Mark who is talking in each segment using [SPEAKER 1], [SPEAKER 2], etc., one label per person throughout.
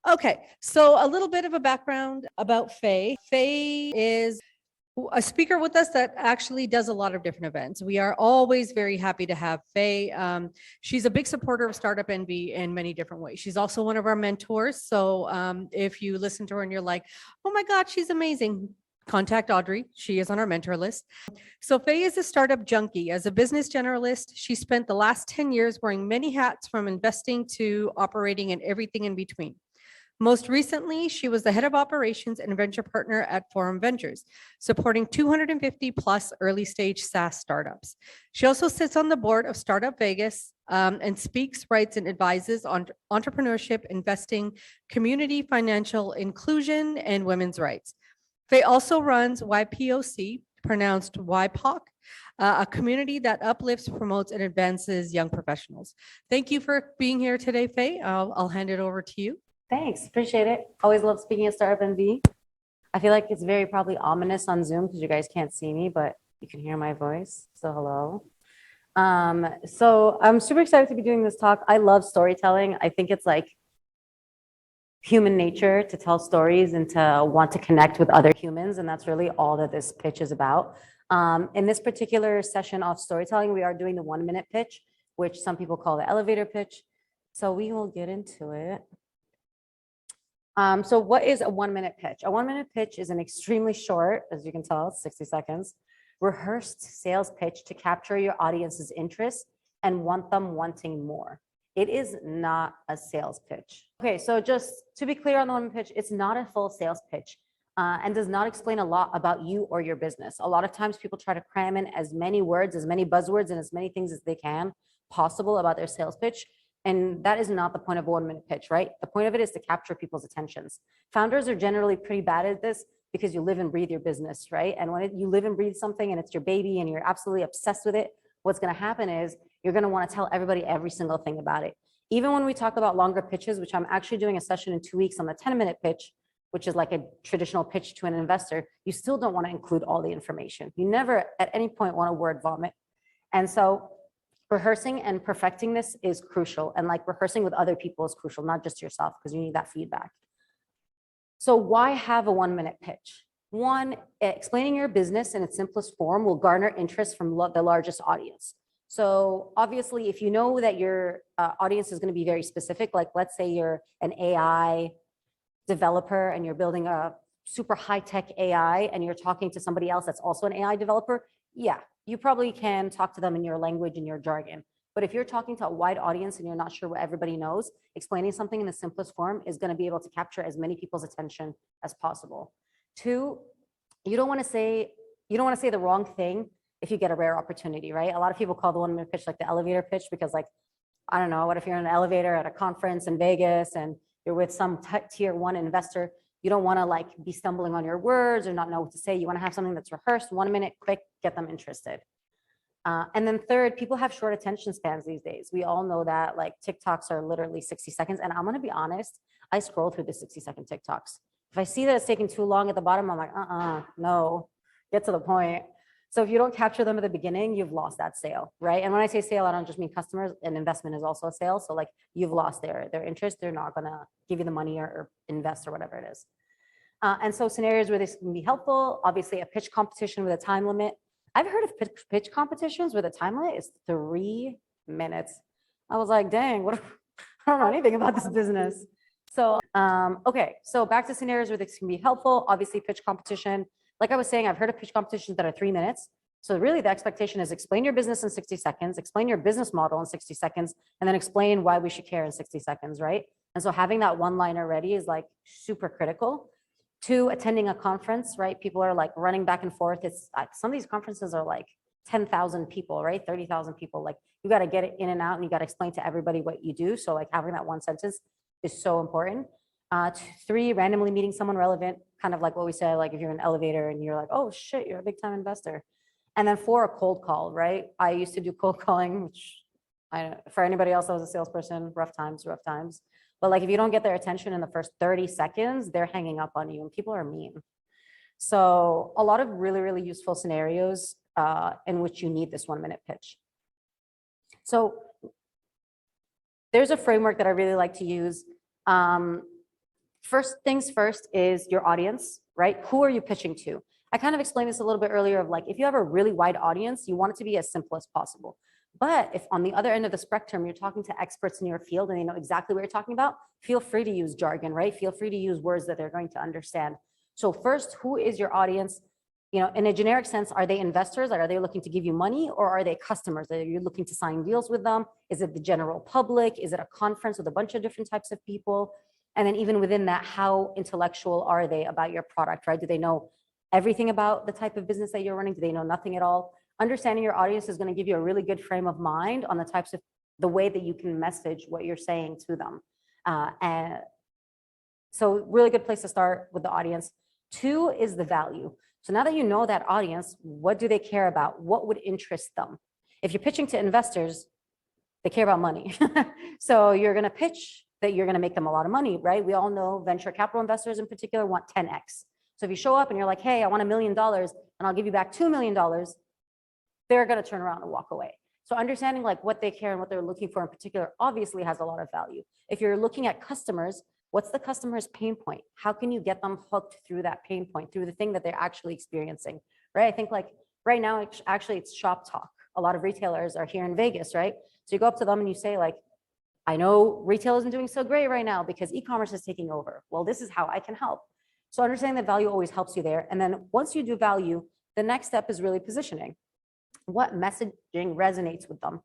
[SPEAKER 1] Okay, so a little bit of a background about Faye. Faye is a speaker with us that actually does a lot of different events. We are always very happy to have Faye. She's a big supporter of Startup NV in many different ways. She's also one of our mentors. So if you listen to her and you're like, oh my God, she's amazing, contact Audrey. She is on our mentor list. So Faye is a startup junkie. As a business generalist, she spent the last 10 years wearing many hats from investing to operating and everything in between. Most recently, she was the head of operations and venture partner at Forum Ventures, supporting 250 plus early stage SaaS startups. She also sits on the board of Startup Vegas and speaks, writes, and advises on entrepreneurship, investing, community financial inclusion, and women's rights. Faye also runs YPOC, pronounced YPOC, a community that uplifts, promotes, and advances young professionals. Thank you for being here today, Faye. I'll hand it over to you.
[SPEAKER 2] Thanks, appreciate it. Always love speaking at Startup NV. I feel like it's very probably ominous on Zoom because you guys can't see me, but you can hear my voice. So hello. So I'm super excited to be doing this talk. I love storytelling. I think it's like human nature to tell stories and to want to connect with other humans. And that's really all that this pitch is about. In this particular session of storytelling, we are doing the 1 minute pitch, which some people call the elevator pitch. So we will get into it. So what is a 1 minute pitch? A 1 minute pitch is an extremely short, as you can tell, 60 seconds, rehearsed sales pitch to capture your audience's interest and want them wanting more. It is not a sales pitch. Okay, so just to be clear on the 1 minute pitch, it's not a full sales pitch and does not explain a lot about you or your business. A lot of times people try to cram in as many words, as many buzzwords, and as many things as they can possible about their sales pitch. And that is not the point of a 1 minute pitch, right? The point of it is to capture people's attentions. Founders are generally pretty bad at this because you live and breathe your business, right? And when you live and breathe something and it's your baby and you're absolutely obsessed with it, what's gonna happen is you're gonna wanna tell everybody every single thing about it. Even when we talk about longer pitches, which I'm actually doing a session in 2 weeks on the 10-minute pitch, which is like a traditional pitch to an investor, you still don't wanna include all the information. You never at any point wanna word vomit. And so rehearsing and perfecting this is crucial. And like rehearsing with other people is crucial, not just yourself, because you need that feedback. So why have a 1 minute pitch? One, explaining your business in its simplest form will garner interest from the largest audience. So obviously, if you know that your audience is going to be very specific, like let's say you're an AI developer and you're building a super high-tech AI and you're talking to somebody else that's also an AI developer, yeah, you probably can talk to them in your language and your jargon. But if you're talking to a wide audience and you're not sure what everybody knows, explaining something in the simplest form is going to be able to capture as many people's attention as possible. Two, you don't want to say the wrong thing if you get a rare opportunity, right? A lot of people call the 1 minute pitch like the elevator pitch because, like, I don't know, what if you're in an elevator at a conference in Vegas and you're with some tier 1 investor? You don't want to like be stumbling on your words or not know what to say. You want to have something that's rehearsed, 1 minute, quick, get them interested. And then third, people have short attention spans these days. We all know that, like, TikToks are literally 60 seconds. And I'm going to be honest, I scroll through the 60-second TikToks. If I see that it's taking too long at the bottom, I'm like, no, get to the point. So if you don't capture them at the beginning, you've lost that sale, right? And when I say sale, I don't just mean customers. An investment is also a sale. So like you've lost their interest. They're not going to give you the money or invest or whatever it is. And so scenarios where this can be helpful, obviously a pitch competition with a time limit. I've heard of pitch competitions where the time limit is 3 minutes. I was like, dang, I don't know anything about this business. So, okay, so back to scenarios where this can be helpful. Obviously pitch competition. Like I was saying, I've heard of pitch competitions that are 3 minutes. So really the expectation is explain your business in 60 seconds, explain your business model in 60 seconds, and then explain why we should care in 60 seconds, right? And so having that one-liner ready is like super critical. Two, attending a conference, right? People are like running back and forth. It's some of these conferences are like 10,000 people, right? 30,000 people. Like you got to get it in and out and you got to explain to everybody what you do. So like having that one sentence is so important. Three, randomly meeting someone relevant, kind of like what we said, like if you're in an elevator and you're like, oh shit, you're a big time investor. And then four, a cold call, right? I used to do cold calling, which for anybody else that was a salesperson, rough times. But like if you don't get their attention in the first 30 seconds, they're hanging up on you and people are mean. So a lot of really, really useful scenarios in which you need this 1 minute pitch. So there's a framework that I really like to use. First things first is your audience, right? Who are you pitching to? I kind of explained this a little bit earlier of like, if you have a really wide audience, you want it to be as simple as possible. But if on the other end of the spectrum, you're talking to experts in your field and they know exactly what you're talking about, feel free to use jargon, right? Feel free to use words that they're going to understand. So first, who is your audience? You know, in a generic sense, are they investors? Are they looking to give you money, or are they customers? Are you looking to sign deals with them? Is it the general public? Is it a conference with a bunch of different types of people? And then even within that, how intellectual are they about your product, right? Do they know everything about the type of business that you're running? Do they know nothing at all? Understanding your audience is going to give you a really good frame of mind on the types of the way that you can message what you're saying to them. And so really good place to start with the audience. 2 is the value. So now that you know that audience, what do they care about? What would interest them? If you're pitching to investors, they care about money. So you're going to pitch that you're going to make them a lot of money, right? We all know venture capital investors in particular want 10x. So if you show up and you're like, hey, I want $1 million and I'll give you back $2 million, they're going to turn around and walk away. So understanding like what they care and what they're looking for in particular obviously has a lot of value. If you're looking at customers, what's the customer's pain point? How can you get them hooked through that pain point, through the thing that they're actually experiencing, right? I think like right now, actually it's shop talk. A lot of retailers are here in Vegas, right? So you go up to them and you say like, I know retail isn't doing so great right now because e-commerce is taking over. Well, this is how I can help. So understanding that value always helps you there. And then once you do value, the next step is really positioning. What messaging resonates with them?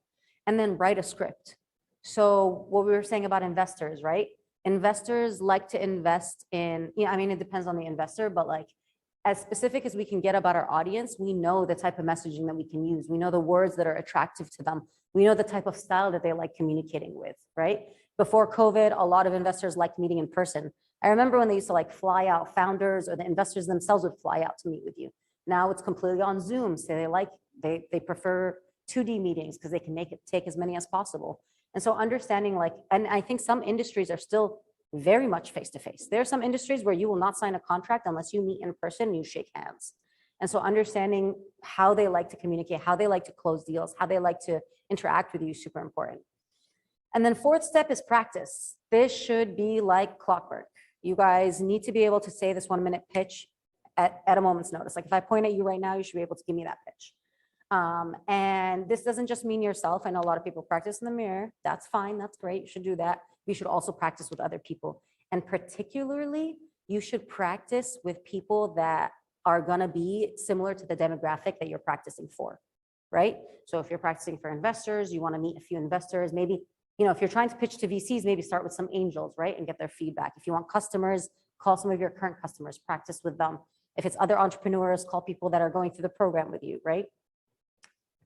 [SPEAKER 2] And then write a script. So what we were saying about investors, right? Investors like to invest in, I mean, it depends on the investor, but like as specific as we can get about our audience, we know the type of messaging that we can use. We know the words that are attractive to them. We know the type of style that they like communicating with, right? Before COVID, a lot of investors liked meeting in person. I remember when they used to like fly out, founders or the investors themselves would fly out to meet with you. Now it's completely on Zoom. So they prefer 2D meetings because they can take as many as possible. And so understanding like, and I think some industries are still very much face-to-face. There are some industries where you will not sign a contract unless you meet in person, you shake hands. And so understanding how they like to communicate, how they like to close deals, how they like to interact with you is super important. And then 4th step is practice. This should be like clockwork. You guys need to be able to say this 1-minute pitch at a moment's notice. Like if I point at you right now, you should be able to give me that pitch. And this doesn't just mean yourself. I know a lot of people practice in the mirror. That's fine. That's great. You should do that. You should also practice with other people. And particularly, you should practice with people that are going to be similar to the demographic that you're practicing for, right? So if you're practicing for investors, you want to meet a few investors, maybe, if you're trying to pitch to VCs, maybe start with some angels, right? And get their feedback. If you want customers, call some of your current customers, practice with them. If it's other entrepreneurs, call people that are going through the program with you, right?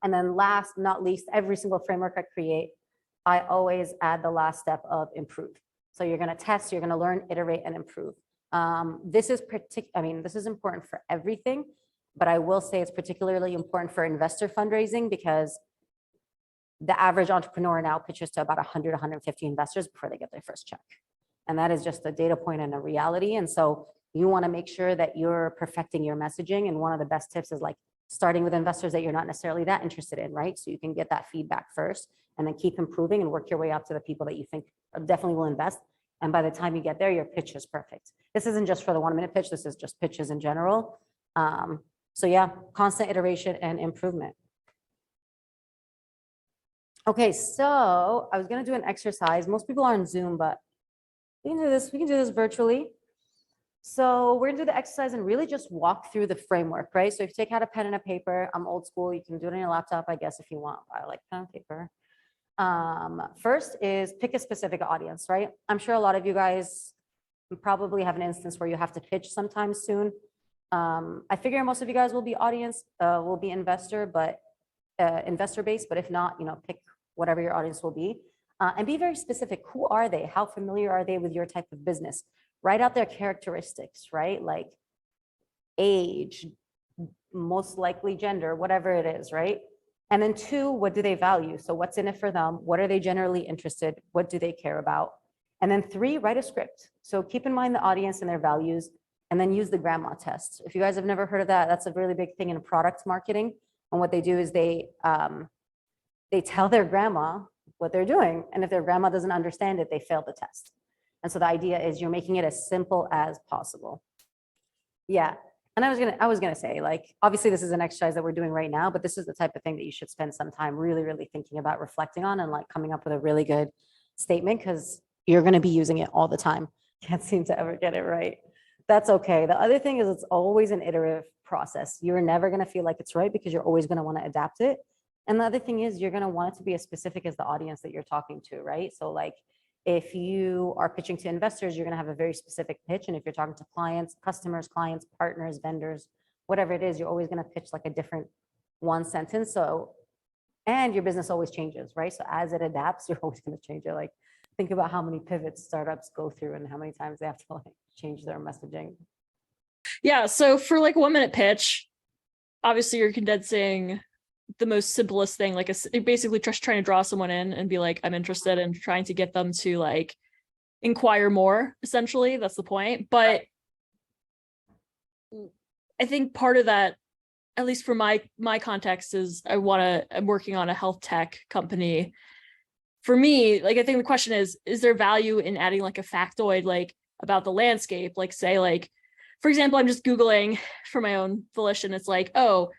[SPEAKER 2] And then last but not least, every single framework I create, I always add the last step of improve. So you're going to test, you're going to learn, iterate, and improve. This is this is important for everything, but I will say it's particularly important for investor fundraising because the average entrepreneur now pitches to about 100, 150 investors before they get their first check. And that is just a data point and a reality. And so you want to make sure that you're perfecting your messaging. And one of the best tips is like starting with investors that you're not necessarily that interested in, right? So you can get that feedback first and then keep improving and work your way up to the people that you think definitely will invest. And by the time you get there, your pitch is perfect. This isn't just for the 1-minute pitch. This is just pitches in general. So yeah, constant iteration and improvement. Okay, so I was going to do an exercise. Most people are on Zoom, but we can do this. We can do this virtually. So we're going to do the exercise and really just walk through the framework, right? So if you take out a pen and a paper, I'm old school. You can do it on your laptop, I guess, if you want. I like pen and paper. First is pick a specific audience, right? I'm sure a lot of you guys probably have an instance where you have to pitch sometime soon. I figure most of you guys will be investor, but investor based, but if not, pick whatever your audience will be. And be very specific. Who are they? How familiar are they with your type of business? Write out their characteristics, right? Like age, most likely gender, whatever it is, right? And then 2, what do they value? So what's in it for them? What are they generally interested? What do they care about? And then 3, write a script. So keep in mind the audience and their values, and then use the grandma test. If you guys have never heard of that, that's a really big thing in product marketing. And what they do is they tell their grandma what they're doing. And if their grandma doesn't understand it, they fail the test. And so the idea is you're making it as simple as possible. Yeah. And I was gonna say, like, obviously this is an exercise that we're doing right now, but this is the type of thing that you should spend some time really, really thinking about, reflecting on, and like coming up with a really good statement, because you're gonna be using it all the time. Can't seem to ever get it right. That's okay. The other thing is it's always an iterative process. You're never gonna feel like it's right because you're always gonna want to adapt it. And the other thing is you're gonna want it to be as specific as the audience that you're talking to, right? So like if you are pitching to investors, you're going to have a very specific pitch. And if you're talking to clients, customers, clients, partners, vendors, whatever it is, you're always going to pitch like a different one sentence. So, and your business always changes, right? So as it adapts, you're always going to change it. Like think about how many pivots startups go through and how many times they have to like change their messaging.
[SPEAKER 3] Yeah. So for like a 1-minute pitch, obviously you're condensing the most simplest thing, like basically just trying to draw someone in and be like, I'm interested, and trying to get them to like inquire more, essentially. That's the point. But I think part of that, at least for my context, is I'm working on a health tech company. For me, like, I think the question is there value in adding like a factoid, like about the landscape? Like say, like, for example, I'm just Googling for my own volition. It's like, oh,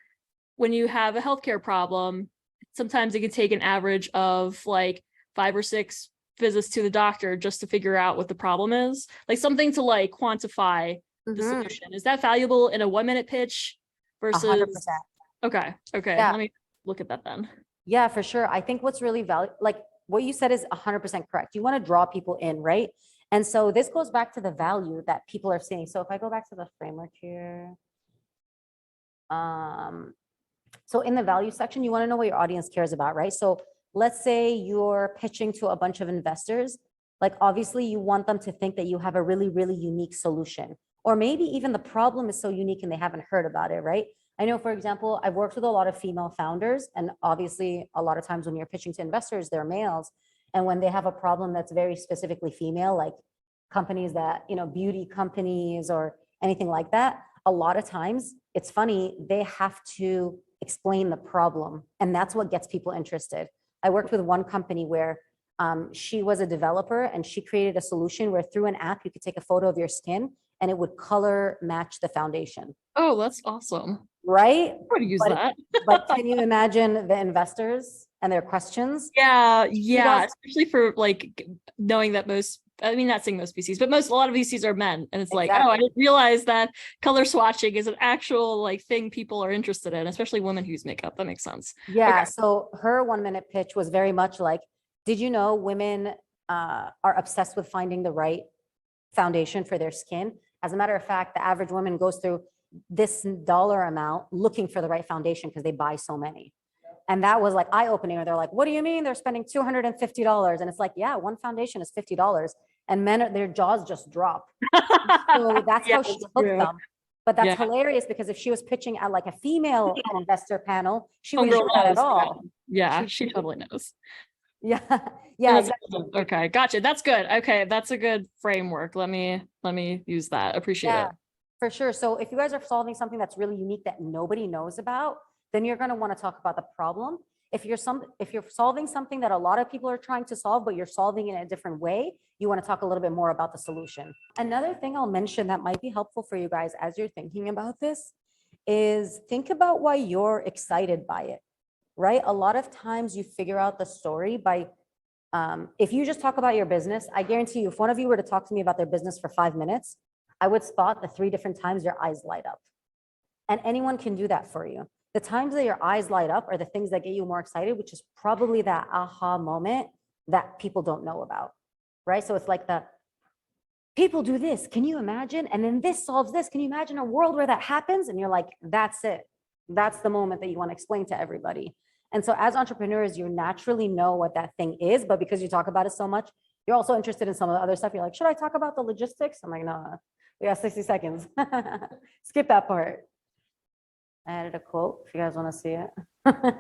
[SPEAKER 3] when you have a healthcare problem, sometimes it can take an average of like 5 or 6 visits to the doctor just to figure out what the problem is. Like something to like quantify the solution. Is that valuable in a 1-minute pitch versus?
[SPEAKER 2] 100%.
[SPEAKER 3] Okay.
[SPEAKER 2] Yeah.
[SPEAKER 3] Let me look at that then.
[SPEAKER 2] Yeah, for sure. I think what's really like what you said is 100% correct. You want to draw people in, right? And so this goes back to the value that people are seeing. So if I go back to the framework here, so in the value section, you want to know what your audience cares about, right? So let's say you're pitching to a bunch of investors. Like obviously you want them to think that you have a really, really unique solution, or maybe even the problem is so unique and they haven't heard about it, right? I know, for example, I've worked with a lot of female founders, and obviously a lot of times when you're pitching to investors, they're males. And when they have a problem that's very specifically female, like companies that, you know, beauty companies or anything like that, a lot of times it's funny, they have to explain the problem. And that's what gets people interested. I worked with one company where she was a developer, and she created a solution where through an app, you could take a photo of your skin and it would color match the foundation.
[SPEAKER 3] Oh, that's awesome.
[SPEAKER 2] Right?
[SPEAKER 3] I'm going to use that.
[SPEAKER 2] But can you imagine the investors and their questions?
[SPEAKER 3] Yeah. Especially for like knowing that not saying most VCs, but a lot of VCs are men. And it's like, oh, I didn't realize that color swatching is an actual like thing people are interested in, especially women who use makeup. That makes sense.
[SPEAKER 2] Yeah.
[SPEAKER 3] Okay.
[SPEAKER 2] So her 1-minute pitch was very much like, did you know women are obsessed with finding the right foundation for their skin? As a matter of fact, the average woman goes through this dollar amount looking for the right foundation because they buy so many. And that was like eye-opening. Or they're like, what do you mean they're spending $250? And it's like, yeah, one foundation is $50. And men, their jaws just drop. So that's how she hooked them. But that's hilarious, because if she was pitching at like a female investor panel, she wouldn't do that at all.
[SPEAKER 3] Yeah, she totally knows.
[SPEAKER 2] Yeah. Yeah.
[SPEAKER 3] Exactly. Okay. Gotcha. That's good. Okay. That's a good framework. Let me use that. Appreciate it.
[SPEAKER 2] For sure. So if you guys are solving something that's really unique that nobody knows about, then you're going to want to talk about the problem. If you're solving something that a lot of people are trying to solve, but you're solving it in a different way, you want to talk a little bit more about the solution. Another thing I'll mention that might be helpful for you guys as you're thinking about this is think about why you're excited by it, right? A lot of times you figure out the story by, if you just talk about your business, I guarantee you, if one of you were to talk to me about their business for 5 minutes, I would spot the 3 different times your eyes light up. And anyone can do that for you. The times that your eyes light up are the things that get you more excited, which is probably that aha moment that people don't know about, right? So it's like people do this, can you imagine? And then this solves this. Can you imagine a world where that happens? And you're like, that's it. That's the moment that you want to explain to everybody. And so as entrepreneurs, you naturally know what that thing is, but because you talk about it so much, you're also interested in some of the other stuff. You're like, should I talk about the logistics? I'm like, no, we got 60 seconds. Skip that part. I added a quote if you guys want to see it. I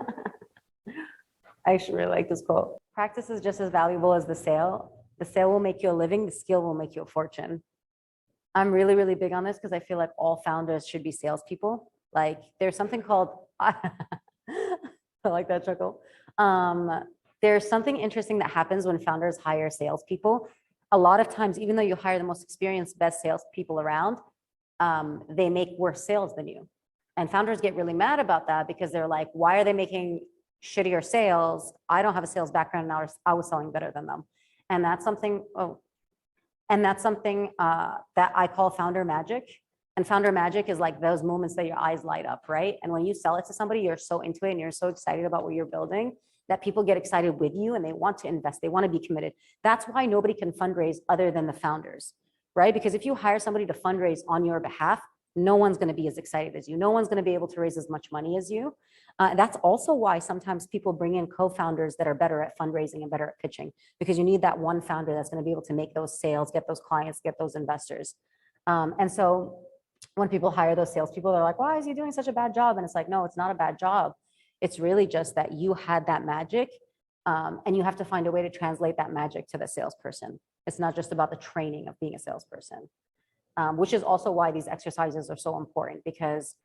[SPEAKER 2] actually really like this quote. Practice is just as valuable as the sale. The sale will make you a living. The skill will make you a fortune. I'm really, really big on this because I feel like all founders should be salespeople. Like there's something called, I like that chuckle. There's something interesting that happens when founders hire salespeople. a lot of times, even though you hire the most experienced, best salespeople around, they make worse sales than you. And founders get really mad about that because they're like, why are they making shittier sales? I don't have a sales background and I was selling better than them. And that's something, that I call founder magic. And founder magic is like those moments that your eyes light up, right? And when you sell it to somebody, you're so into it and you're so excited about what you're building that people get excited with you and they want to invest, they want to be committed. That's why nobody can fundraise other than the founders, right? Because if you hire somebody to fundraise on your behalf, no one's going to be as excited as you. No one's going to be able to raise as much money as you. That's also why sometimes people bring in co-founders that are better at fundraising and better at pitching, because you need that one founder that's going to be able to make those sales, get those clients, get those investors. And so when people hire those salespeople, they're like, why is he doing such a bad job? And it's like, no, it's not a bad job. It's really just that you had that magic, and you have to find a way to translate that magic to the salesperson. It's not just about the training of being a salesperson. Which is also why these exercises are so important, because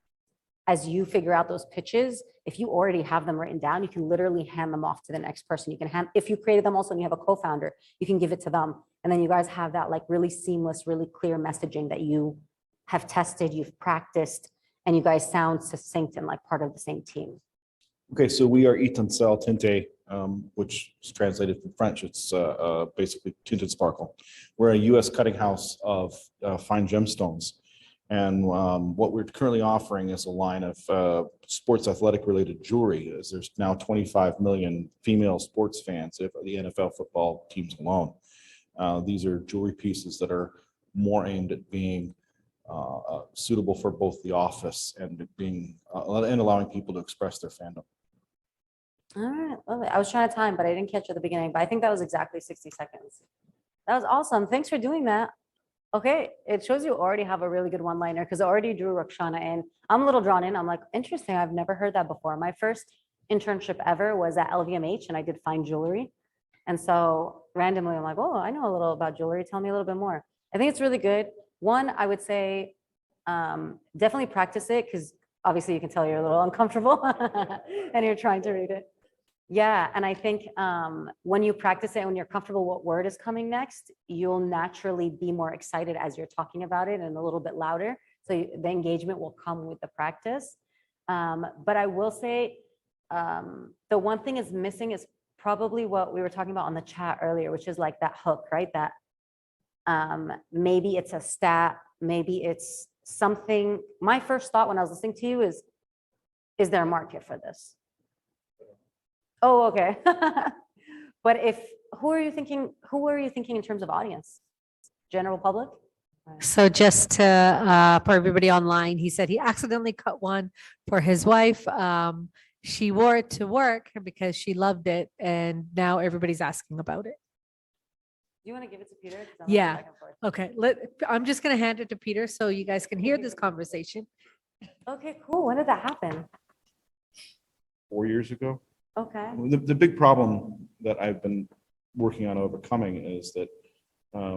[SPEAKER 2] as you figure out those pitches, if you already have them written down, you can literally hand them off to the next person. You can hand, if you created them also and you have a co-founder, you can give it to them. And then you guys have that like really seamless, really clear messaging that you have tested, you've practiced, and you guys sound succinct and like part of the same team.
[SPEAKER 4] Okay, so we are Etancelle Tinte, which is translated from French. It's basically tinted sparkle. We're a U.S. cutting house of fine gemstones. And what we're currently offering is a line of sports athletic related jewelry. As there's now 25 million female sports fans of the NFL football teams alone. These are jewelry pieces that are more aimed at being suitable for both the office and being and allowing people to express their fandom.
[SPEAKER 2] All right, lovely. I was trying to time, but I didn't catch at the beginning, but I think that was exactly 60 seconds. That was awesome. Thanks for doing that. Okay, it shows you already have a really good one-liner because I already drew Rakshana in. I'm a little drawn in. I'm like, interesting. I've never heard that before. My first internship ever was at LVMH and I did fine jewelry. And so randomly, I'm like, oh, I know a little about jewelry. Tell me a little bit more. I think it's really good. One, I would say definitely practice it because obviously you can tell you're a little uncomfortable and you're trying to read it. Yeah, and I think when you practice it, when you're comfortable what word is coming next, you'll naturally be more excited as you're talking about it and a little bit louder. So the engagement will come with the practice. But I will say the one thing is missing is probably what we were talking about on the chat earlier, which is like that hook, right? That maybe it's a stat, maybe it's something. My first thought when I was listening to you is there a market for this? Oh, okay. But who are you thinking in terms of audience? General public?
[SPEAKER 1] So just to, for everybody online, he said he accidentally cut one for his wife. She wore it to work because she loved it, and now everybody's asking about it.
[SPEAKER 2] Do you want to give it to Peter? 'Cause I'm
[SPEAKER 1] Yeah.
[SPEAKER 2] back and forth.
[SPEAKER 1] Okay, I'm just gonna hand it to Peter so you guys can hear this conversation.
[SPEAKER 2] Okay, cool. When did that happen?
[SPEAKER 4] 4 years ago.
[SPEAKER 2] Okay.
[SPEAKER 4] The big problem that I've been working on overcoming is that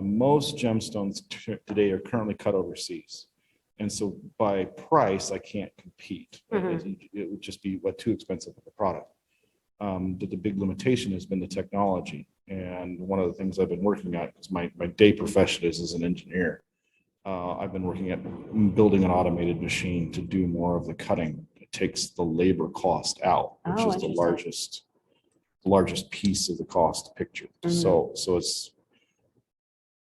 [SPEAKER 4] most gemstones today are currently cut overseas. And so by price, I can't compete. It would just be too expensive of a product. But the big limitation has been the technology. And one of the things I've been working at, because my day profession is as an engineer, I've been working at building an automated machine to do more of the cutting. It takes the labor cost out, which is the largest piece of the cost picture. So it's,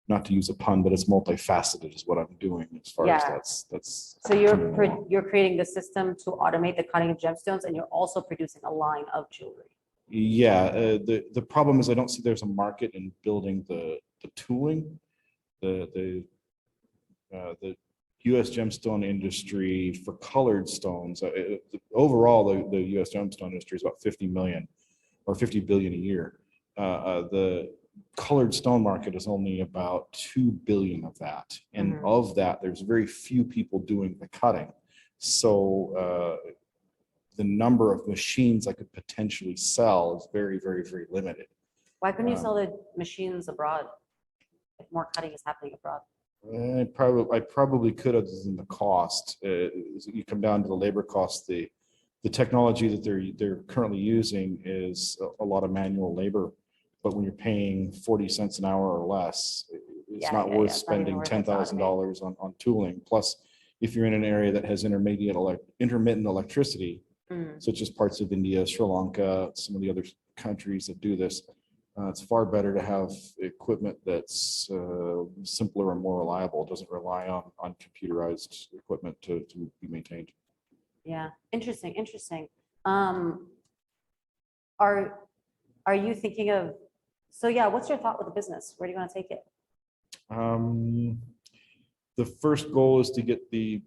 [SPEAKER 4] not to use a pun, but it's multifaceted is what I'm doing as far as that's.
[SPEAKER 2] So you're creating the system to automate the cutting of gemstones, and you're also producing a line of jewelry.
[SPEAKER 4] Yeah, the problem is I don't see there's a market in building the tooling. The U.S. gemstone industry for colored stones, overall the U.S. gemstone industry is about 50 million or 50 billion a year. The colored stone market is only about 2 billion of that, and of that, there's very few people doing the cutting. So the number of machines I could potentially sell is very, very, very limited.
[SPEAKER 2] Why couldn't you sell the machines abroad if more cutting is happening abroad?
[SPEAKER 4] I probably could have, than the cost. You come down to the labor cost. The technology that they're currently using is a lot of manual labor, but when you're paying 40 cents an hour or less, it's not worth spending $10,000 on tooling. Plus, if you're in an area that has intermittent electricity, such as parts of India, Sri Lanka, some of the other countries that do this, it's far better to have equipment that's simpler and more reliable. It doesn't rely on computerized equipment to be maintained.
[SPEAKER 2] Yeah, interesting. Are you thinking of, so yeah, what's your thought with the business? Where do you want to take it?
[SPEAKER 4] The first goal is to get the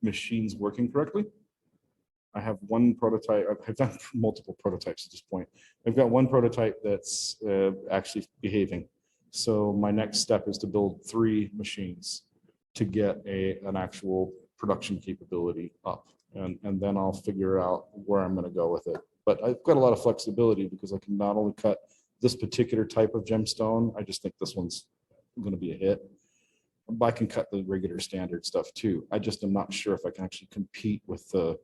[SPEAKER 4] machines working correctly. I have one prototype. I've done multiple prototypes at this point. I've got one prototype that's actually behaving. So my next step is to build 3 machines to get an actual production capability up. And then I'll figure out where I'm going to go with it. But I've got a lot of flexibility because I can not only cut this particular type of gemstone, I just think this one's going to be a hit. But I can cut the regular standard stuff too. I just am not sure if I can actually compete with the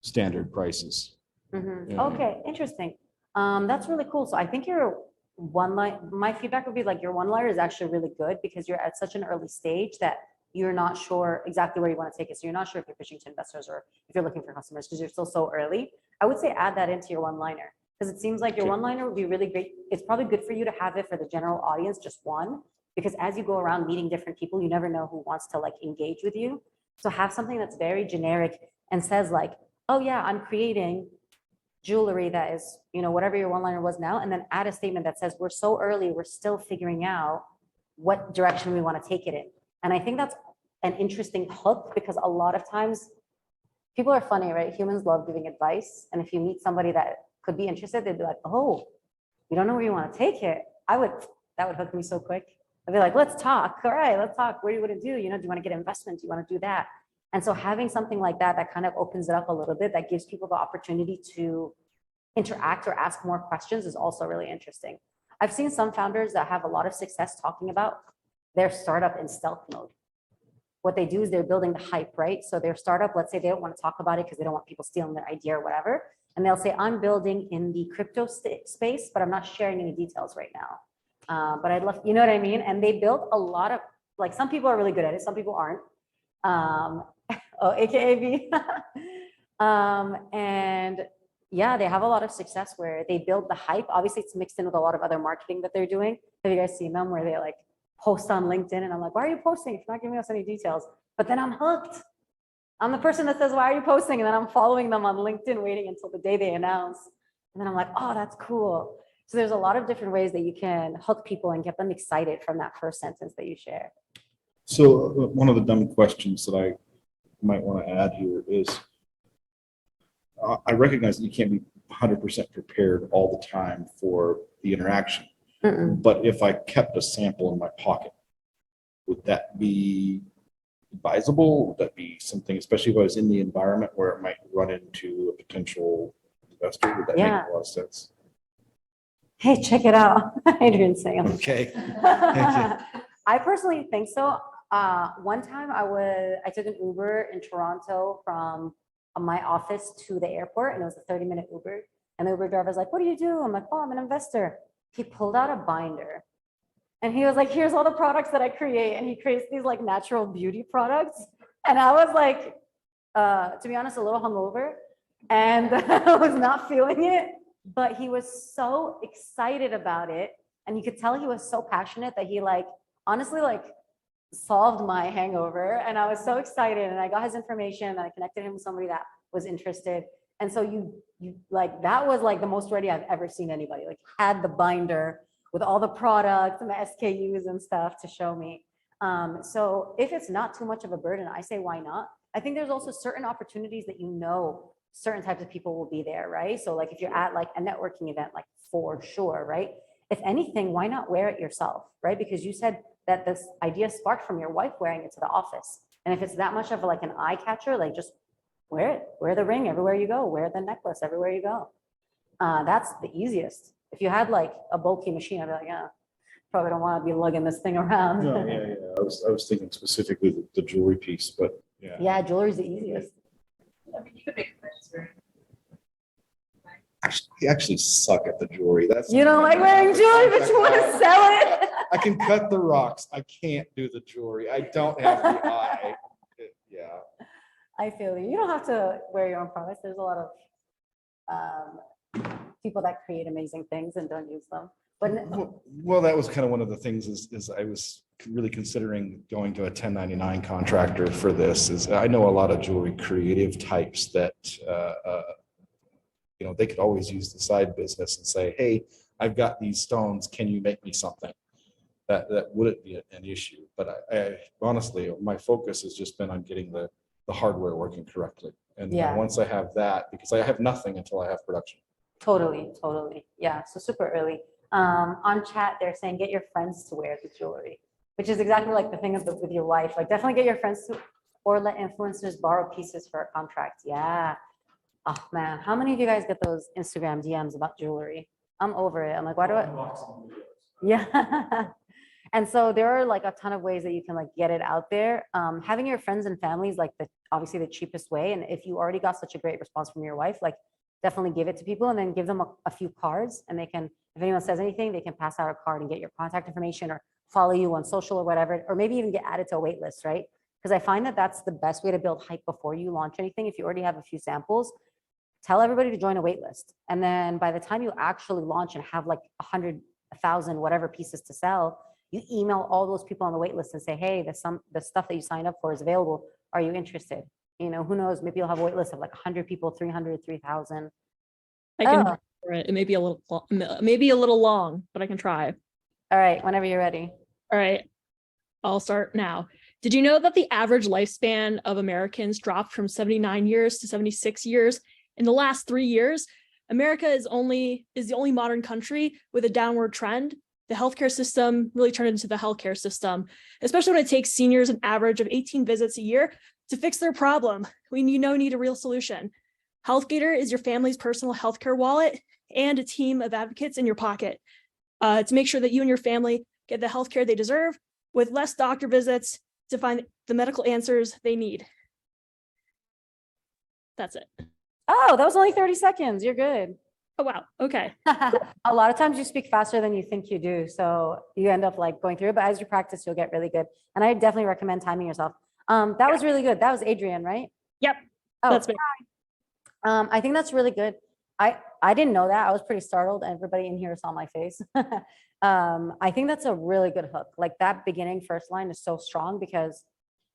[SPEAKER 4] standard prices.
[SPEAKER 2] Yeah. Okay, interesting. That's really cool. So I think your my feedback would be like your one layer is actually really good because you're at such an early stage that you're not sure exactly where you want to take it. So you're not sure if you're pitching to investors or if you're looking for customers because you're still so early. I would say add that into your one-liner because it seems like your one-liner would be really great. It's probably good for you to have it for the general audience, just one, because as you go around meeting different people, you never know who wants to like engage with you. So have something that's very generic and says like, oh yeah, I'm creating jewelry that is, you know, whatever your one-liner was now, and then add a statement that says, we're so early, we're still figuring out what direction we want to take it in. And I think that's an interesting hook because a lot of times people are funny, right? Humans love giving advice. And if you meet somebody that could be interested, they'd be like, oh, you don't know where you want to take it. That would hook me so quick. I'd be like, let's talk. All right, let's talk. What do you want to do? You know, do you want to get investment? Do you want to do that? And so having something like that kind of opens it up a little bit, that gives people the opportunity to interact or ask more questions is also really interesting. I've seen some founders that have a lot of success talking about their startup in stealth mode. What they do is they're building the hype, right? So their startup, let's say they don't want to talk about it because they don't want people stealing their idea or whatever. And they'll say, I'm building in the crypto space, but I'm not sharing any details right now. But I'd love, you know what I mean? And they built a lot of, like some people are really good at it, some people aren't. AKA me. And yeah, they have a lot of success where they build the hype. Obviously, it's mixed in with a lot of other marketing that they're doing. Have you guys seen them where they like post on LinkedIn and I'm like, why are you posting if you're not giving us any details? But then I'm hooked. I'm the person that says, why are you posting? And then I'm following them on LinkedIn, waiting until the day they announce. And then I'm like, oh, that's cool. So there's a lot of different ways that you can hook people and get them excited from that first sentence that you share.
[SPEAKER 4] So one of the dumb questions that I might want to add here is, I recognize that you can't be 100% prepared all the time for the interaction. But if I kept a sample in my pocket, would that be advisable? Would that be something, especially if I was in the environment where it might run into a potential investor? Would that make a lot of sense?
[SPEAKER 2] Hey, check it out. Adrian saying.
[SPEAKER 4] Okay.
[SPEAKER 2] I personally think so. One time I took an Uber in Toronto from my office to the airport, and it was a 30-minute Uber. And the Uber driver's like, what do you do? I'm like, oh, I'm an investor. He pulled out a binder and he was like, here's all the products that I create. And he creates these like natural beauty products. And I was like, to be honest, a little hungover and I was not feeling it, but he was so excited about it. And you could tell he was so passionate that he like, honestly, like solved my hangover. And I was so excited and I got his information and I connected him with somebody that was interested. And so you like, that was like the most ready I've ever seen anybody, like had the binder with all the products and the SKUs and stuff to show me. So if it's not too much of a burden, I say, why not? I think there's also certain opportunities that, you know, certain types of people will be there, right? So like if you're at like a networking event, like for sure, right? If anything, why not wear it yourself, right? Because you said that this idea sparked from your wife wearing it to the office. And if it's that much of like an eye catcher, like just wear it, wear the ring everywhere you go, wear the necklace everywhere you go. That's the easiest. If you had like a bulky machine, I'd be like, yeah, probably don't want to be lugging this thing around.
[SPEAKER 4] No, yeah. I was thinking specifically the jewelry piece, but yeah.
[SPEAKER 2] Yeah, jewelry's the easiest.
[SPEAKER 5] I mean, you could make a
[SPEAKER 4] I actually suck at the jewelry. That's
[SPEAKER 2] You don't like wearing jewelry, but you want to sell it.
[SPEAKER 4] I can cut the rocks. I can't do the jewelry. I don't have the eye. Yeah.
[SPEAKER 2] I feel you. You don't have to wear your own products. There's a lot of people that create amazing things and don't use them. But
[SPEAKER 4] Well, that was kind of one of the things is I was really considering going to a 1099 contractor for this. Is I know a lot of jewelry creative types that, they could always use the side business and say, hey, I've got these stones. Can you make me something? That wouldn't be an issue. But I honestly, my focus has just been on getting the hardware working correctly. And
[SPEAKER 2] Yeah.
[SPEAKER 4] once I have that, because I have nothing until I have production.
[SPEAKER 2] totally. Yeah. So super early. On chat, they're saying get your friends to wear the jewelry, which is exactly like the thing with your wife. Like definitely get your friends to, or let influencers borrow pieces for a contract. Yeah. Oh man, how many of you guys get those Instagram DMs about jewelry? I'm over it. I'm like, why do I? Yeah. And so there are like a ton of ways that you can like get it out there. Having your friends and families like obviously the cheapest way. And if you already got such a great response from your wife, like definitely give it to people and then give them a few cards, and they can, if anyone says anything, they can pass out a card and get your contact information or follow you on social or whatever, or maybe even get added to a wait list, right? Because I find that that's the best way to build hype before you launch anything. If you already have a few samples, tell everybody to join a wait list. And then by the time you actually launch and have like 100, 1,000, whatever pieces to sell, you email all those people on the wait list and say, hey, the stuff that you signed up for is available. Are you interested? Who knows? Maybe you'll have a wait list of like 100 people, 300, 3,000.
[SPEAKER 3] I can try for it. It may be a little long, but I can try.
[SPEAKER 2] All right, whenever you're ready.
[SPEAKER 3] All right, I'll start now. Did you know that the average lifespan of Americans dropped from 79 years to 76 years in the last 3 years? America is the only modern country with a downward trend. The healthcare system really turned into the healthcare system, especially when it takes seniors an average of 18 visits a year to fix their problem. We need a real solution. HealthGator is your family's personal healthcare wallet and a team of advocates in your pocket to make sure that you and your family get the healthcare they deserve with less doctor visits to find the medical answers they need. That's it.
[SPEAKER 2] Oh, that was only 30 seconds. You're good.
[SPEAKER 3] Oh, wow. Okay.
[SPEAKER 2] A lot of times you speak faster than you think you do. So you end up like going through it, but as you practice, you'll get really good. And I definitely recommend timing yourself. That was really good. That was Adrian, right?
[SPEAKER 3] Yep.
[SPEAKER 2] Oh,
[SPEAKER 3] That's me.
[SPEAKER 2] I think that's really good. I didn't know that. I was pretty startled. Everybody in here saw my face. I think that's a really good hook. Like that beginning first line is so strong because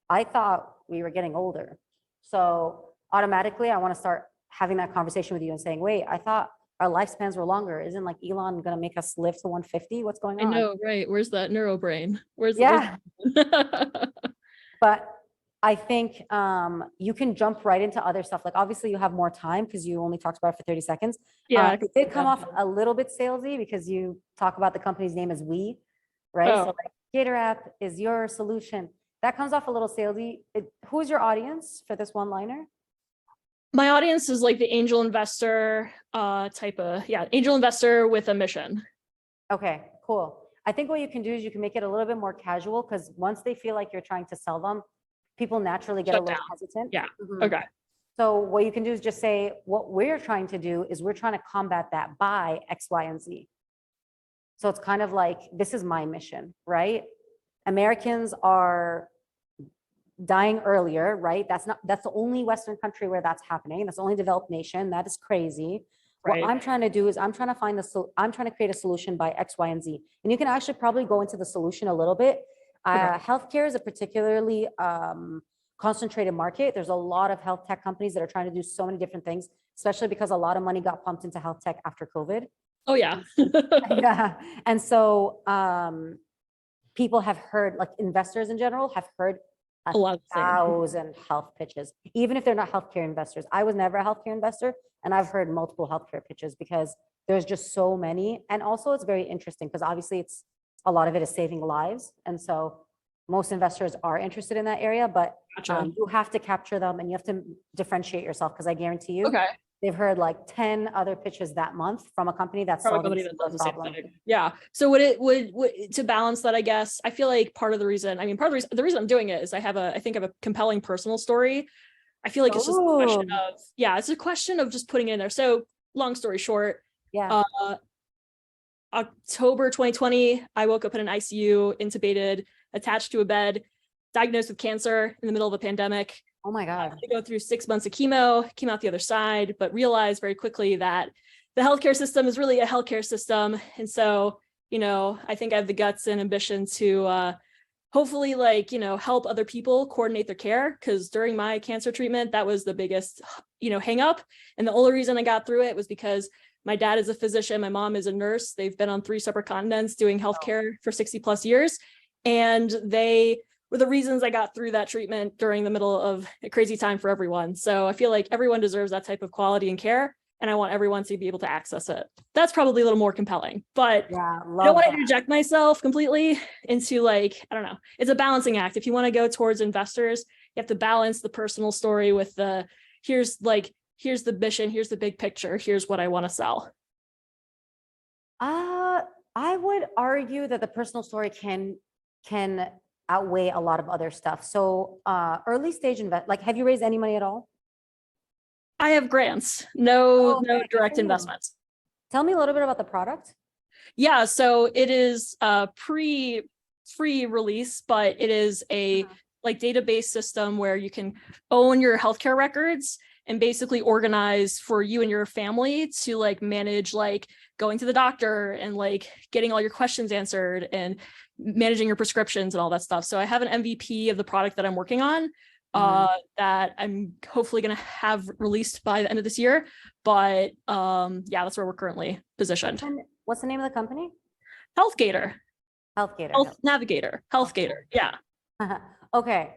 [SPEAKER 2] I thought we were getting older. So automatically I want to start having that conversation with you and saying, wait, I thought our lifespans were longer. Isn't like Elon going to make us live to 150? What's going on?
[SPEAKER 3] I know, right? Where's that neuro brain?
[SPEAKER 2] Yeah. But I think you can jump right into other stuff. Like obviously you have more time because you only talked about it for 30 seconds.
[SPEAKER 3] Yeah.
[SPEAKER 2] It did come off a little bit salesy because you talk about the company's name as we, right?
[SPEAKER 3] Oh.
[SPEAKER 2] So like Gator app is your solution. That comes off a little salesy. Who's your audience for this one-liner?
[SPEAKER 3] My audience is like the angel investor angel investor with a mission.
[SPEAKER 2] Okay, cool. I think what you can do is you can make it a little bit more casual because once they feel like you're trying to sell them, people naturally get
[SPEAKER 3] Shut
[SPEAKER 2] a little
[SPEAKER 3] down.
[SPEAKER 2] hesitant.
[SPEAKER 3] Yeah.
[SPEAKER 2] Mhm.
[SPEAKER 3] Okay.
[SPEAKER 2] So what you can do is just say, what we're trying to do is we're trying to combat that by X, Y, and Z. So it's kind of like, this is my mission, right? Americans are dying earlier, right? That's the only Western country where that's happening. That's the only developed nation. That is crazy.
[SPEAKER 3] Right.
[SPEAKER 2] What I'm trying to do is I'm trying to create a solution by X, Y, and Z. And you can actually probably go into the solution a little bit.
[SPEAKER 3] Okay.
[SPEAKER 2] Healthcare is a particularly concentrated market. There's a lot of health tech companies that are trying to do so many different things, especially because a lot of money got pumped into health tech after COVID.
[SPEAKER 3] Oh yeah.
[SPEAKER 2] Yeah. And so people have heard, like investors in general have heard
[SPEAKER 3] A lot of things.
[SPEAKER 2] 1,000 health pitches, even if they're not healthcare investors. I was never a healthcare investor, and I've heard multiple healthcare pitches because there's just so many. And also it's very interesting because obviously a lot of it is saving lives. And so most investors are interested in that area, but
[SPEAKER 3] Gotcha.
[SPEAKER 2] you have to capture them and you have to differentiate yourself because I guarantee you,
[SPEAKER 3] Okay.
[SPEAKER 2] they've heard like 10 other pitches that month from a company that's
[SPEAKER 3] From a
[SPEAKER 2] solving
[SPEAKER 3] company
[SPEAKER 2] a
[SPEAKER 3] that
[SPEAKER 2] similar
[SPEAKER 3] does the same
[SPEAKER 2] problem.
[SPEAKER 3] thing. Yeah. So would to balance that, I guess, I feel like part of the reason the reason I'm doing it is I have a compelling personal story. I feel like it's just a question of, it's a question of just putting it in there. So long story short,
[SPEAKER 2] Yeah.
[SPEAKER 3] October 2020, I woke up in an ICU, intubated, attached to a bed, diagnosed with cancer in the middle of a pandemic.
[SPEAKER 2] Oh my
[SPEAKER 3] I
[SPEAKER 2] God.
[SPEAKER 3] had to go through 6 months of chemo, came out the other side, but realized very quickly that the healthcare system is really a healthcare system. And so, I think I have the guts and ambition to hopefully help other people coordinate their care. Because during my cancer treatment, that was the biggest, hang up. And the only reason I got through it was because my dad is a physician. My mom is a nurse. They've been on 3 separate continents doing healthcare for 60 plus years. And they were the reasons I got through that treatment during the middle of a crazy time for everyone. So I feel like everyone deserves that type of quality and care. And I want everyone to be able to access it. That's probably a little more compelling, but
[SPEAKER 2] Yeah.
[SPEAKER 3] I don't want to
[SPEAKER 2] Love
[SPEAKER 3] interject myself completely into I don't know. It's a balancing act. If you want to go towards investors, you have to balance the personal story with here's the mission, here's the big picture, here's what I want to sell.
[SPEAKER 2] I would argue that the personal story can outweigh a lot of other stuff. So early stage have you raised any money at all?
[SPEAKER 3] I have grants, no
[SPEAKER 2] Okay, good
[SPEAKER 3] direct
[SPEAKER 2] for you.
[SPEAKER 3] investments.
[SPEAKER 2] Tell me a little bit about the product.
[SPEAKER 3] Yeah, so it is pre-release, but it is a database system where you can own your healthcare records and basically organize for you and your family to manage going to the doctor and getting all your questions answered and managing your prescriptions and all that stuff. So I have an MVP of the product that I'm working on that I'm hopefully going to have released by the end of this year. But that's where we're currently positioned.
[SPEAKER 2] And what's the name of the company?
[SPEAKER 3] HealthGator.
[SPEAKER 2] HealthGator.
[SPEAKER 3] Health Navigator. HealthGator. Yeah.
[SPEAKER 2] Okay.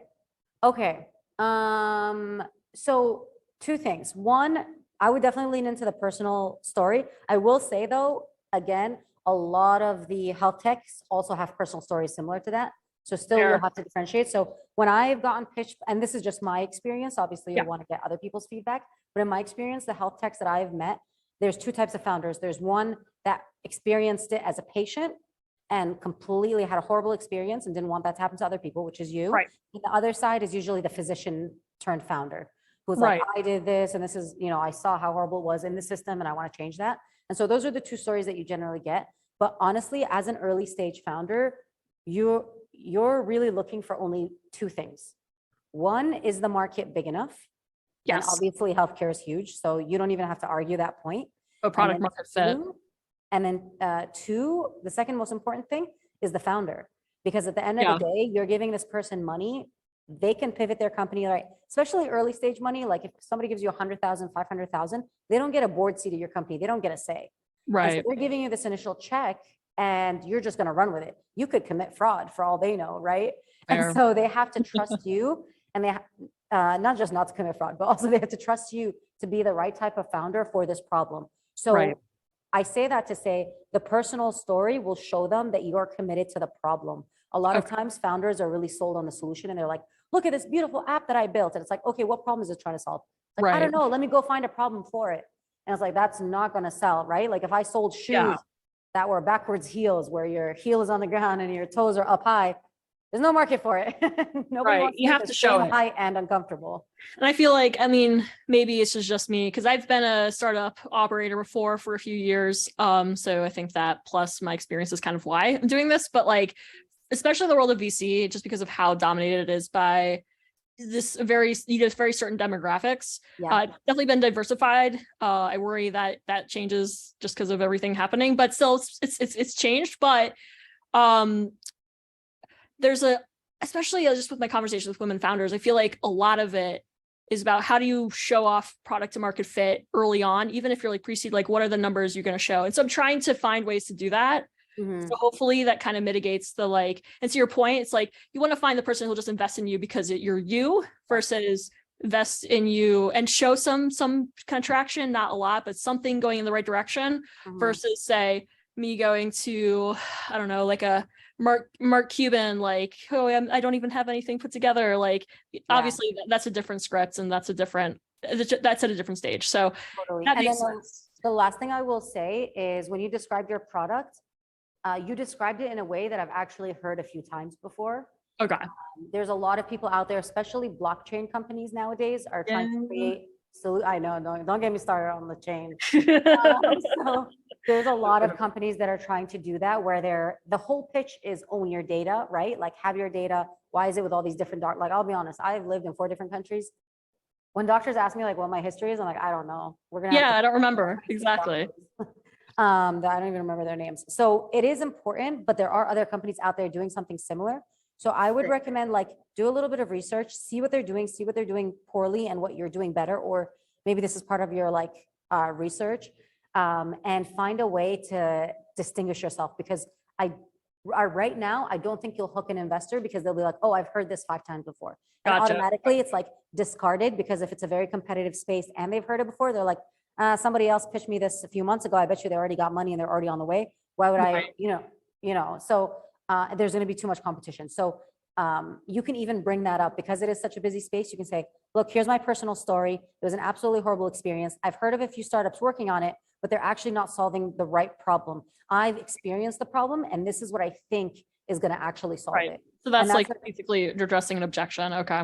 [SPEAKER 2] So 2 things. One, I would definitely lean into the personal story. I will say though, again, a lot of the health techs also have personal stories similar to that. So still
[SPEAKER 3] Fair.
[SPEAKER 2] you'll have to differentiate. So when I've gotten pitched, and this is just my experience, obviously
[SPEAKER 3] Yeah.
[SPEAKER 2] you'll want to get other people's feedback, but in my experience, the health techs that I've met, there's 2 types of founders. There's one that experienced it as a patient and completely had a horrible experience and didn't want that to happen to other people, which is you.
[SPEAKER 3] Right.
[SPEAKER 2] And the other side is usually the physician turned founder who's
[SPEAKER 3] Right.
[SPEAKER 2] I did this and this is, I saw how horrible it was in the system and I want to change that. And so those are the 2 stories that you generally get. But honestly, as an early stage founder, you're really looking for only 2 things. One, is the market big enough?
[SPEAKER 3] Yes.
[SPEAKER 2] And obviously healthcare is huge. So you don't even have to argue that point.
[SPEAKER 3] A product
[SPEAKER 2] And then
[SPEAKER 3] market fit.
[SPEAKER 2] 2, the second most important thing is the founder. Because at the end of the day, you're giving this person money, they can pivot their company, right? Especially early stage money. Like if somebody gives you 100,000, 500,000, they don't get a board seat of your company. They don't get a say. And so
[SPEAKER 3] Right.
[SPEAKER 2] they're giving you this initial check and you're just going to run with it. You could commit fraud for all they know, right?
[SPEAKER 3] Fair.
[SPEAKER 2] And so they have to trust you, and they not just not to commit fraud, but also they have to trust you to be the right type of founder for this problem. So
[SPEAKER 3] Right.
[SPEAKER 2] I say that to say the personal story will show them that you're committed to the problem. A lot of times founders are really sold on the solution and they're like, look at this beautiful app that I built. And it's like, okay, what problem is it trying to solve? Like, I don't know, let me go find a problem for it. And it's like, that's not going to sell, right? Like if I sold shoes that were backwards heels, where your heel is on the ground and your toes are up high, there's no market for it. Nobody
[SPEAKER 3] Right.
[SPEAKER 2] wants
[SPEAKER 3] You
[SPEAKER 2] to
[SPEAKER 3] have
[SPEAKER 2] make
[SPEAKER 3] to
[SPEAKER 2] the
[SPEAKER 3] show
[SPEAKER 2] same
[SPEAKER 3] it.
[SPEAKER 2] height and uncomfortable.
[SPEAKER 3] And I feel like, maybe it's just me because I've been a startup operator before for a few years. So I think that plus my experience is kind of why I'm doing this. But especially in the world of VC, just because of how dominated it is by this very certain demographics.
[SPEAKER 2] Yeah.
[SPEAKER 3] Definitely been diversified. I worry that changes just because of everything happening, but still it's changed. But there's especially just with my conversations with women founders, I feel like a lot of it is about how do you show off product to market fit early on, even if you're pre-seed, what are the numbers you're going to show? And so I'm trying to find ways to do that. So hopefully that kind of mitigates the and to your point, it's you want to find the person who'll just invest in you because you're you versus invest in you and show some kind of traction, not a lot, but something going in the right direction versus say me going to, I don't know, a Mark Cuban, I don't even have anything put together. Obviously that's a different script and that's at a different stage. So
[SPEAKER 2] totally.
[SPEAKER 3] that
[SPEAKER 2] And
[SPEAKER 3] makes
[SPEAKER 2] then
[SPEAKER 3] sense.
[SPEAKER 2] the last thing I will say is when you described your product, you described it in a way that I've actually heard a few times before.
[SPEAKER 3] Okay.
[SPEAKER 2] There's a lot of people out there, especially blockchain companies nowadays, are trying to create I know, don't get me started on the chain. So there's a lot of companies that are trying to do that where the whole pitch is own your data, right? Like have your data. Why is it with all these different like, I'll be honest, I've lived in 4 different countries. When doctors ask me like what my history is, I'm like, I don't know. We're gonna have
[SPEAKER 3] Yeah,
[SPEAKER 2] to
[SPEAKER 3] I don't remember exactly.
[SPEAKER 2] I don't even remember their names. So it is important, but there are other companies out there doing something similar. So I would recommend like do a little bit of research, see what they're doing poorly and what you're doing better, or maybe this is part of your like research, and find a way to distinguish yourself because right now, I don't think you'll hook an investor because they'll be like, oh, I've heard this 5 times before. And
[SPEAKER 3] Gotcha.
[SPEAKER 2] automatically it's like discarded because if it's a very competitive space and they've heard it before, they're like, somebody else pitched me this a few months ago. I bet you they already got money and they're already on the way. Why would
[SPEAKER 3] Right.
[SPEAKER 2] so there's going to be too much competition. So you can even bring that up because it is such a busy space. You can say, look, here's my personal story. It was an absolutely horrible experience. I've heard of a few startups working on it, but they're actually not solving the right problem. I've experienced the problem and this is what I think is going to actually solve
[SPEAKER 3] Right.
[SPEAKER 2] it.
[SPEAKER 3] So that's
[SPEAKER 2] that's
[SPEAKER 3] like
[SPEAKER 2] what-
[SPEAKER 3] basically you're addressing an objection. Okay.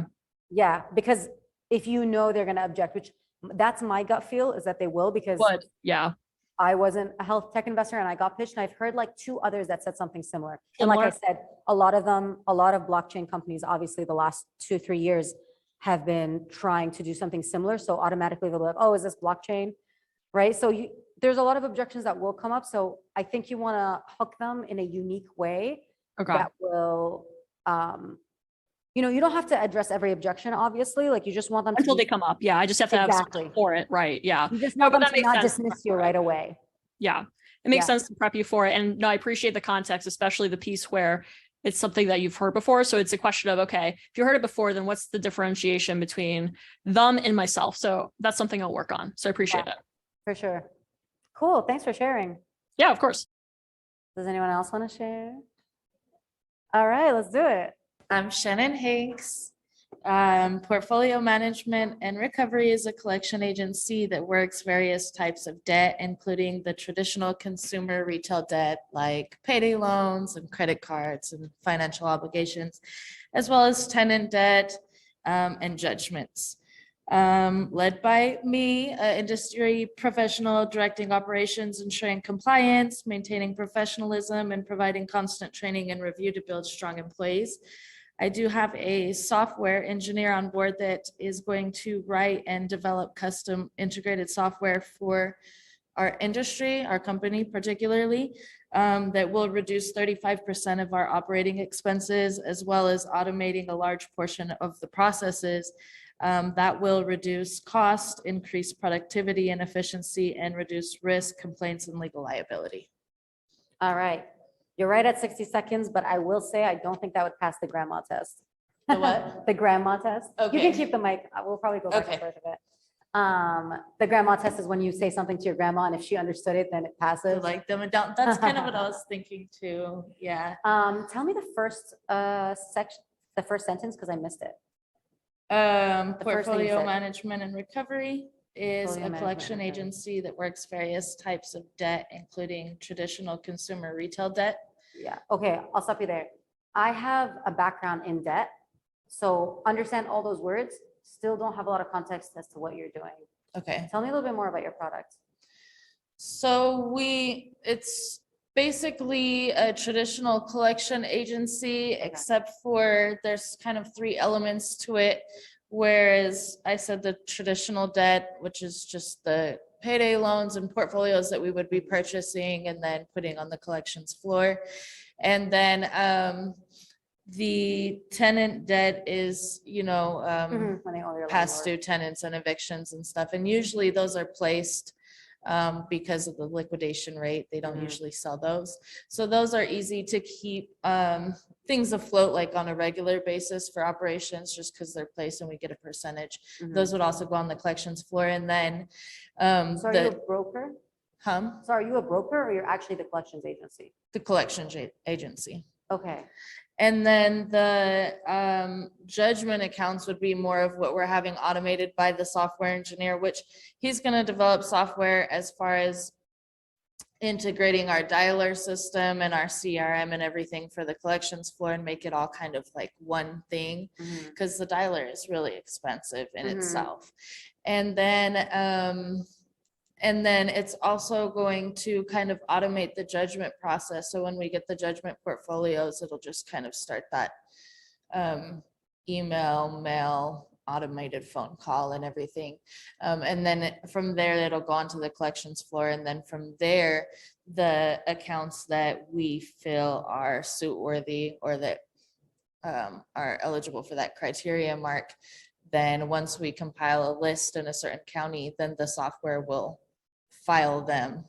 [SPEAKER 2] Yeah, because if you know they're going to object, which that's my gut feel is that they will because
[SPEAKER 3] But yeah,
[SPEAKER 2] I wasn't a health tech investor and I got pitched and I've heard like 2 others that said something similar. And like I said, a lot of blockchain companies, obviously the last 2-3 years have been trying to do something similar. So automatically they'll be like, oh, is this blockchain? Right. So there's a lot of objections that will come up. So I think you want to hook them in a unique way
[SPEAKER 3] okay.
[SPEAKER 2] that will, you don't have to address every objection, obviously. Like you just want them
[SPEAKER 3] Until
[SPEAKER 2] to
[SPEAKER 3] they come up. Yeah. I just have to have
[SPEAKER 2] Exactly.
[SPEAKER 3] something for it. Right. Yeah.
[SPEAKER 2] you just
[SPEAKER 3] No,
[SPEAKER 2] want
[SPEAKER 3] but
[SPEAKER 2] them
[SPEAKER 3] that
[SPEAKER 2] to
[SPEAKER 3] makes
[SPEAKER 2] not
[SPEAKER 3] sense.
[SPEAKER 2] dismiss you right away.
[SPEAKER 3] Yeah. It makes
[SPEAKER 2] Yeah.
[SPEAKER 3] sense to prep you for it. And no, I appreciate the context, especially the piece where it's something that you've heard before. So it's a question of, okay, if you heard it before, then what's the differentiation between them and myself? So that's something I'll work on. So I appreciate it.
[SPEAKER 2] For sure. Cool. Thanks for sharing.
[SPEAKER 3] Yeah, of course.
[SPEAKER 2] Does anyone else want to share? All right, let's do it.
[SPEAKER 5] I'm Shannon Hanks. Portfolio Management and Recovery is a collection agency that works various types of debt, including the traditional consumer retail debt like payday loans and credit cards and financial obligations, as well as tenant debt and judgments. Led by me, an industry professional directing operations, ensuring compliance, maintaining professionalism, and providing constant training and review to build strong employees. I do have a software engineer on board that is going to write and develop custom integrated software for our industry, our company particularly, that will reduce 35% of our operating expenses, as well as automating a large portion of the processes. That will reduce cost, increase productivity and efficiency, and reduce risk, complaints, and legal liability.
[SPEAKER 2] All right. You're right at 60 seconds, but I will say I don't think that would pass the grandma test.
[SPEAKER 5] The what?
[SPEAKER 2] The grandma test. You
[SPEAKER 5] Okay.
[SPEAKER 2] can keep the mic. We'll probably go back
[SPEAKER 5] Okay.
[SPEAKER 2] and forth a bit. The grandma test is when you say something to your grandma and if she understood it, then it passes.
[SPEAKER 5] Like them and down. That's kind of what I was thinking too. Yeah.
[SPEAKER 2] Tell me the first section, the first sentence, because I missed it. first thing you
[SPEAKER 5] Portfolio
[SPEAKER 2] said.
[SPEAKER 5] Management and Recovery is
[SPEAKER 2] Portfolio
[SPEAKER 5] a
[SPEAKER 2] management
[SPEAKER 5] collection
[SPEAKER 2] and recovery.
[SPEAKER 5] agency that works various types of debt, including traditional consumer retail debt.
[SPEAKER 2] Yeah, okay, I'll stop you there. I have a background in debt, so understand all those words, still don't have a lot of context as to what you're doing.
[SPEAKER 5] Okay.
[SPEAKER 2] Tell me a little bit more about your product.
[SPEAKER 5] So it's basically a traditional collection agency, except for there's kind of 3 elements to it. Whereas I said the traditional debt, which is just the payday loans and portfolios that we would be purchasing and then putting on the collections floor. And then the tenant debt is,
[SPEAKER 2] When they own your
[SPEAKER 5] past
[SPEAKER 2] landlord.
[SPEAKER 5] due tenants and evictions and stuff. And usually those are placed because of the liquidation rate. They don't
[SPEAKER 2] Mhm.
[SPEAKER 5] usually sell those. So those are easy to keep things afloat like on a regular basis for operations, just because they're placed and we get a percentage.
[SPEAKER 2] Mhm.
[SPEAKER 5] Those would also go on the collections floor. And then
[SPEAKER 2] So are you a broker? So are you a broker or you're actually the collections agency?
[SPEAKER 5] the collection agency.
[SPEAKER 2] Okay,
[SPEAKER 5] And then the judgment accounts would be more of what we're having automated by the software engineer, which he's going to develop software as far as integrating our dialer system and our CRM and everything for the collections floor and make it all kind of like one thing,
[SPEAKER 2] Mhm.
[SPEAKER 5] because the dialer is really expensive in
[SPEAKER 2] Mhm.
[SPEAKER 5] itself. And then it's also going to kind of automate the judgment process. So when we get the judgment portfolios, it'll just kind of start that email, mail, automated phone call and everything. And then from there, it'll go onto the collections floor. And then from there, the accounts that we feel are suit worthy or that are eligible for that criteria mark, then once we compile a list in a certain county, then the software will file them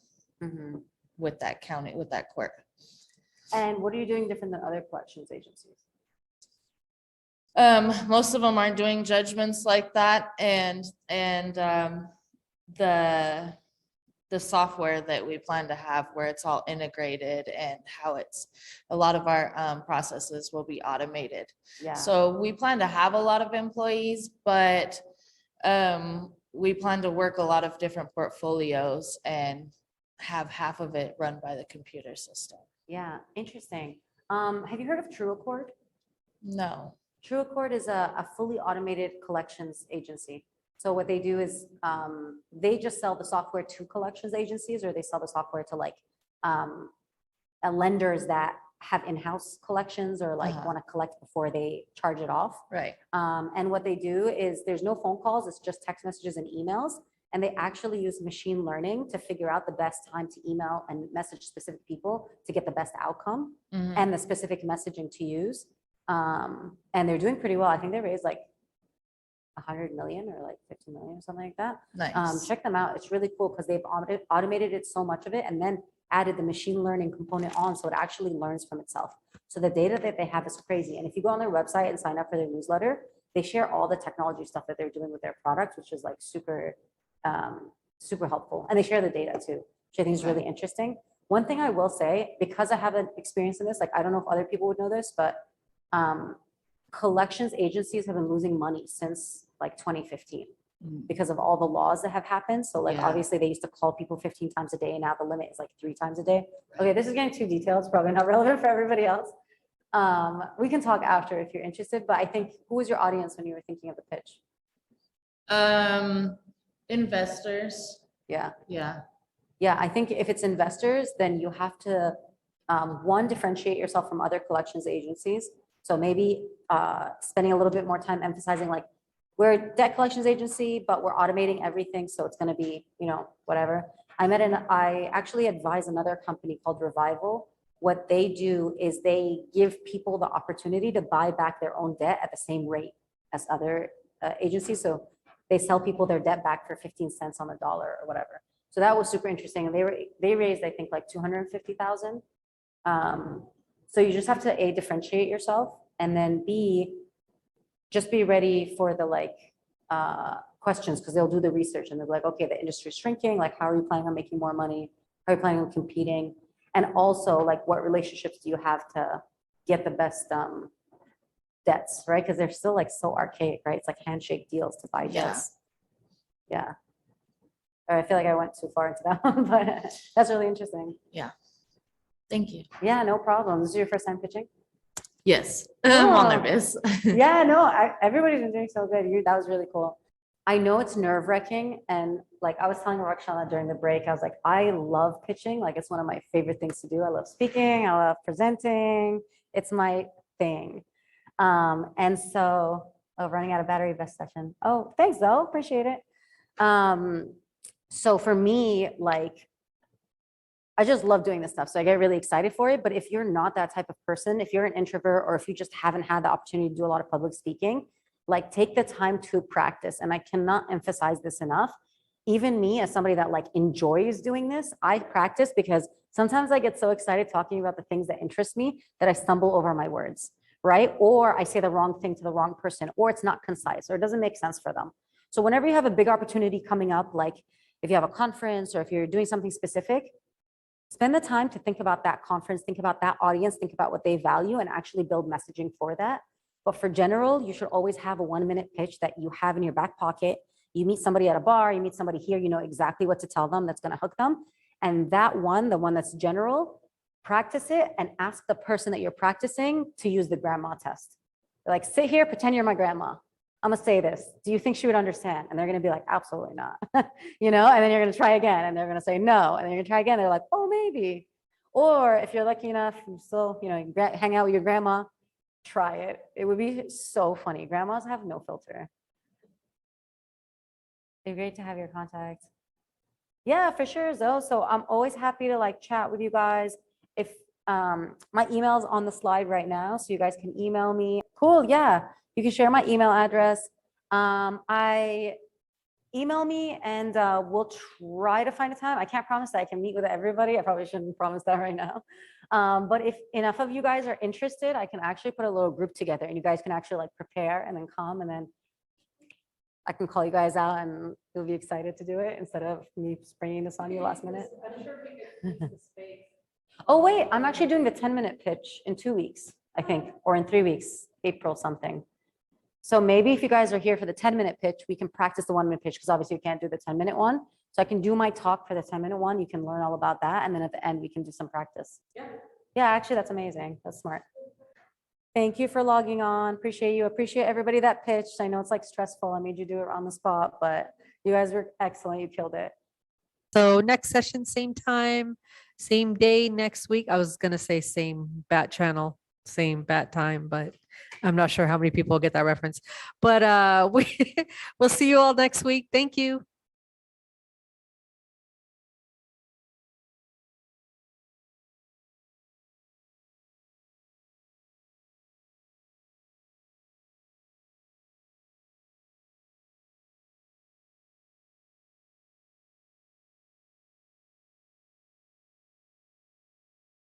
[SPEAKER 5] with that county, with that court.
[SPEAKER 2] And what are you doing different than other collections agencies?
[SPEAKER 5] Most of them aren't doing judgments like that, and the software that we plan to have where it's all integrated and how it's a lot of our processes will be automated.
[SPEAKER 2] Yeah.
[SPEAKER 5] So we plan to have a lot of employees, but we plan to work a lot of different portfolios and have half of it run by the computer system.
[SPEAKER 2] Yeah, interesting. Have you heard of TrueAccord?
[SPEAKER 5] No.
[SPEAKER 2] TrueAccord is a fully automated collections agency. So what they do is they just sell the software to collections agencies, or they sell the software to like lenders that have in-house collections or like want to collect before they charge it off.
[SPEAKER 5] Right.
[SPEAKER 2] And what they do is there's no phone calls, it's just text messages and emails. And they actually use machine learning to figure out the best time to email and message specific people to get the best outcome and the specific messaging to use. And they're doing pretty well. I think they raised like 100 million or like 50 million or something like that.
[SPEAKER 5] Nice.
[SPEAKER 2] Check them out. It's really cool because they've automated it so much of it and then added the machine learning component on so it actually learns from itself. So the data that they have is crazy. And if you go on their website and sign up for their newsletter, they share all the technology stuff that they're doing with their products, which is like super helpful. And they share the data too, which I think is really interesting. One thing I will say, because I have an experience in this, like I don't know if other people would know this, but collections agencies have been losing money since like 2015 because of all the laws that have happened. So like obviously they used to call people 15 times a day and now the limit is like 3 times a day. Okay, this is getting too detailed. It's probably not relevant for everybody else. We can talk after if you're interested, but I think who was your audience when you were thinking of the pitch?
[SPEAKER 5] Investors.
[SPEAKER 2] Yeah.
[SPEAKER 5] Yeah.
[SPEAKER 2] Yeah, I think if it's investors, then you have to, one, differentiate yourself from other collections agencies. So maybe spending a little bit more time emphasizing like, we're a debt collections agency, but we're automating everything. So it's going to be, you know, whatever. I actually advise another company called Revival. What they do is they give people the opportunity to buy back their own debt at the same rate as other agencies. So they sell people their debt back for 15 cents on the dollar or whatever. So that was super interesting. And they raised, I think, like 250,000. So you just have to A, differentiate yourself, and then B, just be ready for the like questions, because they'll do the research and they'll be like, okay, the industry is shrinking. Like, how are you planning on making more money? How are you planning on competing? And also, like, what relationships do you have to get the best debts, right? Because they're still like so archaic, right? It's like handshake deals to buy debts. Yeah. Or I feel like I went too far into that one, but that's really interesting.
[SPEAKER 5] Thank you.
[SPEAKER 2] Yeah, no problem. This is your first time pitching?
[SPEAKER 5] Yes. I'm all
[SPEAKER 2] Oh.
[SPEAKER 5] nervous.
[SPEAKER 2] Yeah, no, everybody's been doing so good. That was really cool. I know it's nerve wracking. And like I was telling Rakshana during the break, I was like, I love pitching. Like it's one of my favorite things to do. I love speaking. I love presenting. It's my thing. And so, running out of battery, best session. Oh, thanks though. Appreciate it. So for me, like, I just love doing this stuff. So I get really excited for it. But if you're not that type of person, if you're an introvert, or if you just haven't had the opportunity to do a lot of public speaking, like take the time to practice. And I cannot emphasize this enough. Even me, as somebody that like enjoys doing this, I practice because sometimes I get so excited talking about the things that interest me that I stumble over my words, right? Or I say the wrong thing to the wrong person, or it's not concise, or it doesn't make sense for them. So whenever you have a big opportunity coming up, like if you have a conference or if you're doing something specific, spend the time to think about that conference, think about that audience, think about what they value, and actually build messaging for that. But for general, you should always have a 1-minute pitch that you have in your back pocket. You meet somebody at a bar, you meet somebody here, you know exactly what to tell them that's going to hook them. And that one, the one that's general, practice it and ask the person that you're practicing to use the grandma test. Like, sit here, pretend you're my grandma. I'm gonna say this. Do you think she would understand? And they're gonna be like, absolutely not. You know, and then you're gonna try again and they're gonna say no. And then you're gonna try again. They're like, oh, maybe. Or if you're lucky enough, you still, you know, you hang out with your grandma, try it. It would be so funny. Grandmas have no filter. It'd be great to have your contact. Yeah, for sure, Zoe. So I'm always happy to like chat with you guys. If my email's on the slide right now, so you guys can email me. Cool, yeah. You can share my email address. I email me and we'll try to find a time. I can't promise that I can meet with everybody. I probably shouldn't promise that right now. But if enough of you guys are interested, I can actually put a little group together and you guys can actually like prepare and then come and then I can call you guys out and you'll be excited to do it instead of me spraying this on you last minute. Oh, wait, I'm actually doing the 10-minute pitch in 2 weeks, I think, or in 3 weeks, April something. So maybe if you guys are here for the 10-minute pitch, we can practice the 1-minute pitch because obviously you can't do the 10-minute one. So I can do my talk for the 10-minute one. You can learn all about that. And then at the end, we can do some practice. Yeah, actually, that's amazing. That's smart. Thank you for logging on. Appreciate you. Appreciate everybody that pitched. I know it's like stressful. I made you do it on the spot, but you guys were excellent. You killed it.
[SPEAKER 1] So next session, same time, same day next week. I was gonna say same bat channel, same bat time, but I'm not sure how many people get that reference. But we'll see you all next week. Thank you.